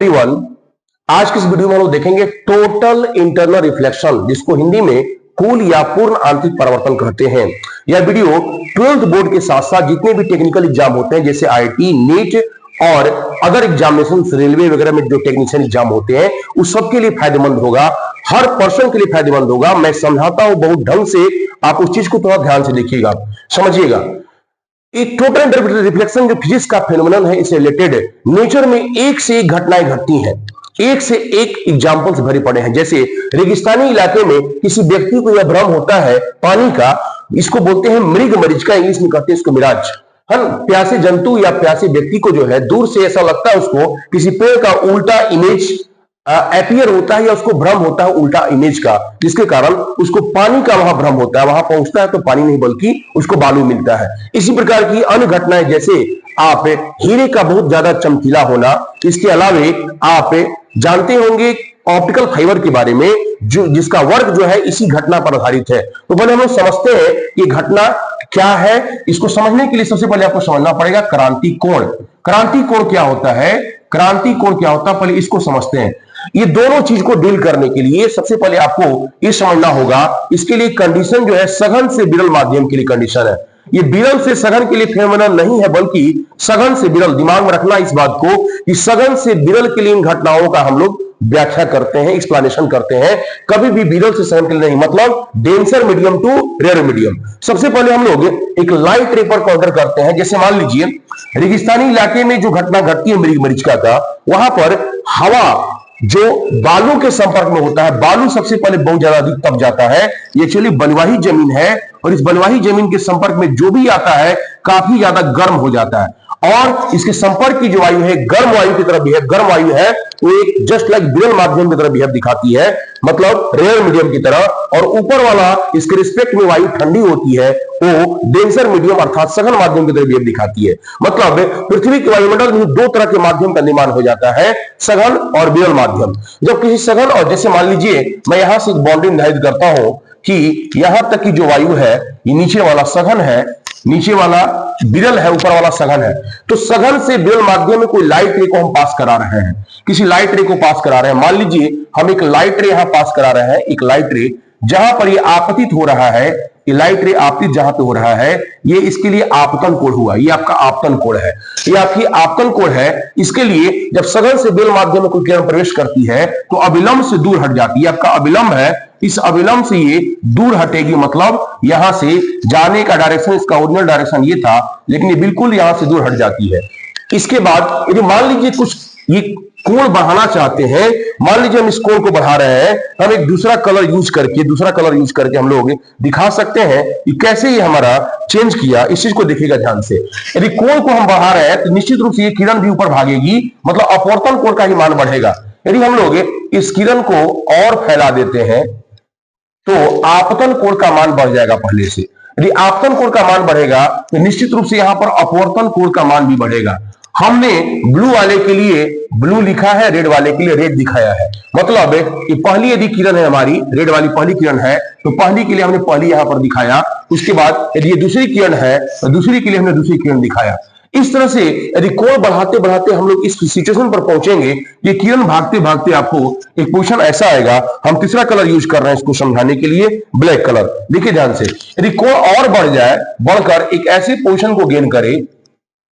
Everyone, आज की इस वीडियो में हम लोग देखेंगे टोटल इंटरनल रिफ्लेक्शन, जिसको हिंदी में कुल या पूर्ण आंतरिक परावर्तन कहते हैं। यह वीडियो 12th बोर्ड के साथ साथ जितने भी टेक्निकल एग्जाम होते हैं जैसे आईआईटी, नीट और अदर एग्जामिनेशन, रेलवे वगैरह में जो टेक्नीशियन एग्जाम होते हैं उस सबके लिए फायदेमंद होगा, हर पर्सन के लिए फायदेमंद होगा। मैं समझाता हूं बहुत ढंग से, आप उस चीज को थोड़ा ध्यान से देखिएगा, समझिएगा। टोटल इंटरनल रिफ्लेक्शन जो फिजिक्स का फेनोमेनन है, इससे रिलेटेड नेचर में एक से एक घटनाएं घटती हैं, एक से एक एग्जाम्पल्स भरे पड़े हैं। जैसे रेगिस्तानी इलाके में किसी व्यक्ति को यह भ्रम होता है पानी का, इसको बोलते हैं मृग मरीचिका, इंग्लिश में कहते हैं इसको मिराज। हम प्यासे जंतु या प्यासे व्यक्ति को जो है दूर से ऐसा लगता है उसको किसी पेड़ का उल्टा इमेज अपीयर होता है या उसको भ्रम होता है उल्टा इमेज का, जिसके कारण उसको पानी का वहां भ्रम होता है, वहां पहुंचता है तो पानी नहीं बल्कि उसको बालू मिलता है। इसी प्रकार की अन्य घटनाएं, जैसे आप हीरे का बहुत ज्यादा चमकीला होना, इसके अलावे आप जानते होंगे ऑप्टिकल फाइबर के बारे में, जो जिसका वर्क जो है इसी घटना पर आधारित है। तो पहले हम लोग समझते हैं कि घटना क्या है। इसको समझने के लिए सबसे पहले आपको समझना पड़ेगा क्रांति कोण। क्रांति कोण क्या होता है, क्रांति कोण क्या होता है, पहले इसको समझते हैं। ये दोनों चीज को डील करने के लिए सबसे पहले आपको ये समझना होगा, इसके लिए कंडीशन जो है सघन से विरल माध्यम के लिए कंडीशन है। ये विरल से सघन के लिए फेनोमेनन नहीं है, बल्कि सघन से विरल। दिमाग में रखना इस बात को कि सघन से विरल के लिए इन घटनाओं का हम लोग व्याख्या करते हैं, एक्सप्लेनेशन करते हैं। कभी भी विरल से सघन के लिए नहीं, मतलब denser medium to rare medium. सबसे पहले हम लोग एक लाइट रे पर काउंटर करते हैं। जैसे मान लीजिए रेगिस्तानी इलाके में जो घटना घटती है मृग मरीचिका का, वहां पर हवा जो बालू के संपर्क में होता है, बालू सबसे पहले बहुत ज्यादा अधिक तप जाता है। ये एक्चुअली बलुआही जमीन है और इस बलुआही जमीन के संपर्क में जो भी आता है काफी ज्यादा गर्म हो जाता है, और इसके संपर्क की जो वायु है गर्म वायु की तरह बिहेव, गर्म वायु है वो एक जस्ट लाइक विरल माध्यम की तरह बिहेव दिखाती है, मतलब रेयर मीडियम की तरह। और ऊपर वाला इसके रिस्पेक्ट में वायु ठंडी होती है, वो डेंसर मीडियम अर्थात सघन माध्यम की तरह बिहेव दिखाती है। मतलब पृथ्वी के वायुमंडल में दो तरह के माध्यम का निर्माण हो जाता है, सघन और विरल माध्यम। जब किसी सघन, और जैसे मान लीजिए मैं यहां से एक बाउंड्री निर्धारित करता हूं कि यहां तक की जो वायु है ये नीचे वाला सघन है, नीचे वाला विरल है, ऊपर वाला सघन है। तो सघन से विरल माध्यम में कोई लाइट रे को हम पास करा रहे हैं, किसी लाइट रे को पास करा रहे हैं। मान लीजिए हम एक लाइट रे यहां पास करा रहे हैं, एक लाइट रे जहां पर ये आपतित हो रहा है, ये लाइट रे आपतित जहां पे हो रहा है, ये इसके लिए आपतन कोण हुआ, ये आपका आपतन कोण है, ये आपकी आपतन कोण है। इसके लिए जब सघन से विरल माध्यम में कोई किरण प्रवेश करती है तो अविलंब से दूर हट जाती है, आपका अविलंब है, इस अविलंब से ये दूर हटेगी, मतलब यहां से जाने का डायरेक्शन, इसका ओरिजिनल डायरेक्शन ये था, लेकिन ये बिल्कुल यहां से दूर हट जाती है। इसके बाद यदि मान लीजिए कुछ ये कोण बढ़ाना चाहते हैं, मान लीजिए हम इस कोण को बढ़ा रहे हैं, हम एक दूसरा कलर यूज करके हम लोग दिखा सकते हैं कि कैसे ये हमारा चेंज किया। इस चीज को देखिएगा ध्यान से। यदि कोण को हम बढ़ा रहे हैं तो निश्चित रूप से ये किरण भी ऊपर भागेगी, मतलब अपवर्तन कोण का ही मान बढ़ेगा। यदि हम लोग इस किरण को और फैला देते हैं तो आपतन कोण का मान बढ़ जाएगा पहले से। यदि आपतन कोण का मान बढ़ेगा तो निश्चित रूप से यहां पर अपवर्तन कोण का मान भी बढ़ेगा। हमने ब्लू वाले के लिए ब्लू लिखा है, रेड वाले के लिए रेड दिखाया है। मतलब कि पहली यदि किरण है हमारी, रेड वाली पहली किरण है, तो पहली के लिए हमने पहली यहां पर दिखाया। उसके बाद यदि ये दूसरी किरण है तो दूसरी के लिए हमने दूसरी किरण दिखाया। इस तरह से यदि कोण बढ़ाते बढ़ाते हम लोग इस सिचुएशन पर पहुंचेंगे, ये किरण भागते भागते आपको एक पोजीशन ऐसा आएगा। हम तीसरा कलर यूज कर रहे हैं इसको समझाने के लिए, ब्लैक कलर। देखिए ध्यान से, यदि कोण और बढ़ जाए, बढ़कर एक ऐसी पोजीशन को गेन करे,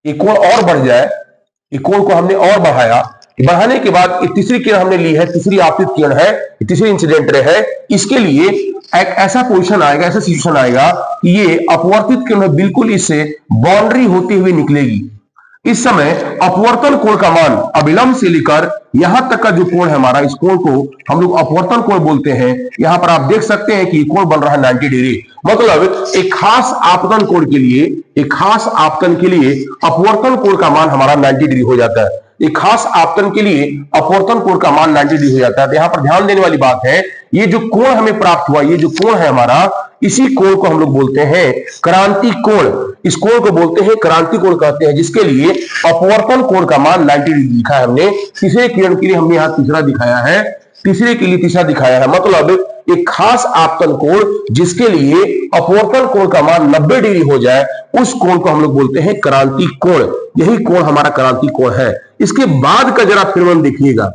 ये कोण और बढ़ जाए, ये कोण को हमने और बढ़ाया, बढ़ाने के बाद एक तीसरी किरण हमने ली है, तीसरी आपतित किरण है, तीसरी इंसिडेंट रे है, इसके लिए एक ऐसा पोजीशन आएगा, ऐसा सिचुएशन आएगा कि ये अपवर्तित किरण बिल्कुल इससे बाउंड्री होती हुई निकलेगी। इस समय अपवर्तन कोण का मान अविलंब से लेकर यहां तक का जो कोण है हमारा, इस कोण को हम लोग अपवर्तन कोण बोलते हैं। यहां पर आप देख सकते हैं कि कोण बन रहा है 90 डिग्री। मतलब एक खास आपतन कोण के लिए, एक खास आपतन के लिए अपवर्तन कोण का मान हमारा 90 डिग्री हो जाता है। एक खास आपतन के लिए अपवर्तन कोण का मान 90 डिग्री हो जाता है। तो यहां पर ध्यान देने वाली बात है, ये जो कोण हमें प्राप्त हुआ, ये जो कोण है हमारा, इसी कोण को हम लोग बोलते हैं क्रांति कोण। इस कोण को बोलते हैं क्रांति कोण कहते हैं, जिसके लिए अपवर्तन कोण का मान 90 डिग्री लिखा है हमने। तीसरे किरण के लिए हमने यहां तीसरा दिखाया है, तीसरे के लिए तीसरा दिखाया है। मतलब एक खास आपतन कोण जिसके लिए अपवर्तन कोण का मान 90 डिग्री हो जाए, उस कोण को हम लोग बोलते हैं क्रांति कोण। यही कोण हमारा क्रांति कोण है। इसके बाद का जरा फिर हम देखिएगा,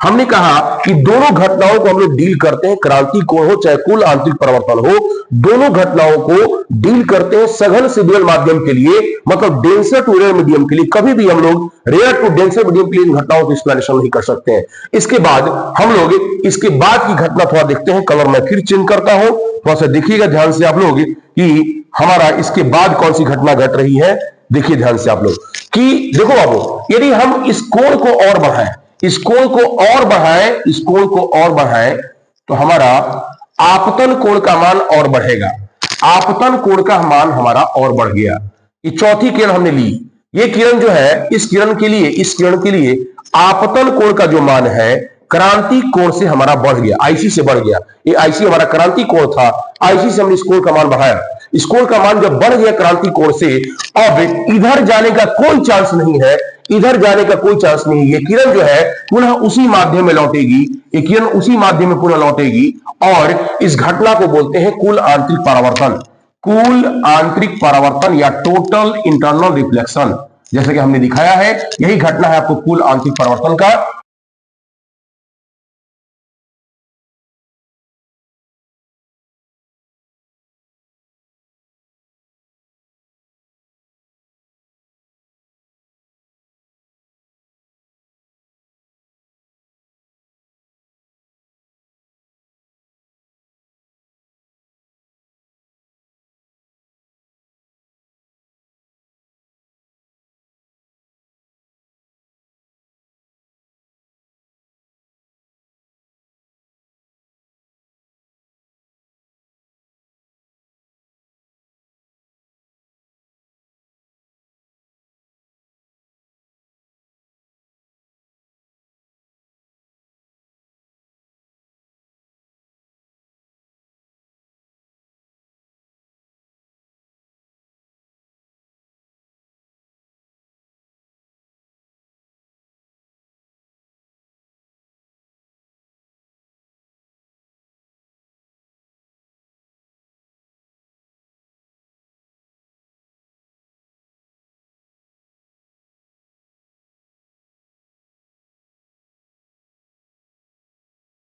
हमने कहा कि दोनों घटनाओं को हम लोग डील करते हैं, क्रांति कोण हो चाहे कुल आंतरिक परिवर्तन हो, दोनों घटनाओं को डील करते हैं सघन से विरल माध्यम के लिए, मतलब डेंसर टू रेयर मीडियम के लिए। कभी भी हम लोग रेयर टू डेंसर मीडियम के लिए इन घटनाओं की एक्सप्लेनेशन नहीं कर सकते हैं। इसके बाद हम लोग इसके बाद की घटना थोड़ा देखते हैं। कलर मैं फिर चेंज करता हूं, थोड़ा सा देखिएगा ध्यान से आप लोग कि हमारा इसके बाद कौन सी घटना घट रही है। देखिए ध्यान से आप लोग कि देखो बाबू, यदि हम इस कोण को और बढ़ाएं, इस कोण को और बढ़ाएं, इस कोण को और बढ़ाएं, तो हमारा आपतन कोण का मान और बढ़ेगा। आपतन कोण का मान हमारा और बढ़ गया। ये चौथी किरण हमने ली। ये किरण जो है, इस किरण के लिए आपतन कोण का जो मान है क्रांति कोण से हमारा बढ़ गया, आईसी से बढ़ गया। ये आईसी हमारा क्रांति कोण था, आईसी से हमने इस कोण का मान बढ़ाया। इस कोण का मान जब बढ़ गया क्रांति कोण से, अब इधर जाने का कोई चांस नहीं है, इधर जाने का कोई चांस नहीं। ये किरण जो है पुनः उसी माध्यम में लौटेगी, ये किरण उसी माध्यम में पुनः लौटेगी और इस घटना को बोलते हैं कुल आंतरिक परावर्तन। कुल आंतरिक परावर्तन या टोटल इंटरनल रिफ्लेक्शन, जैसे कि हमने दिखाया है, यही घटना है आपको कुल आंतरिक परावर्तन का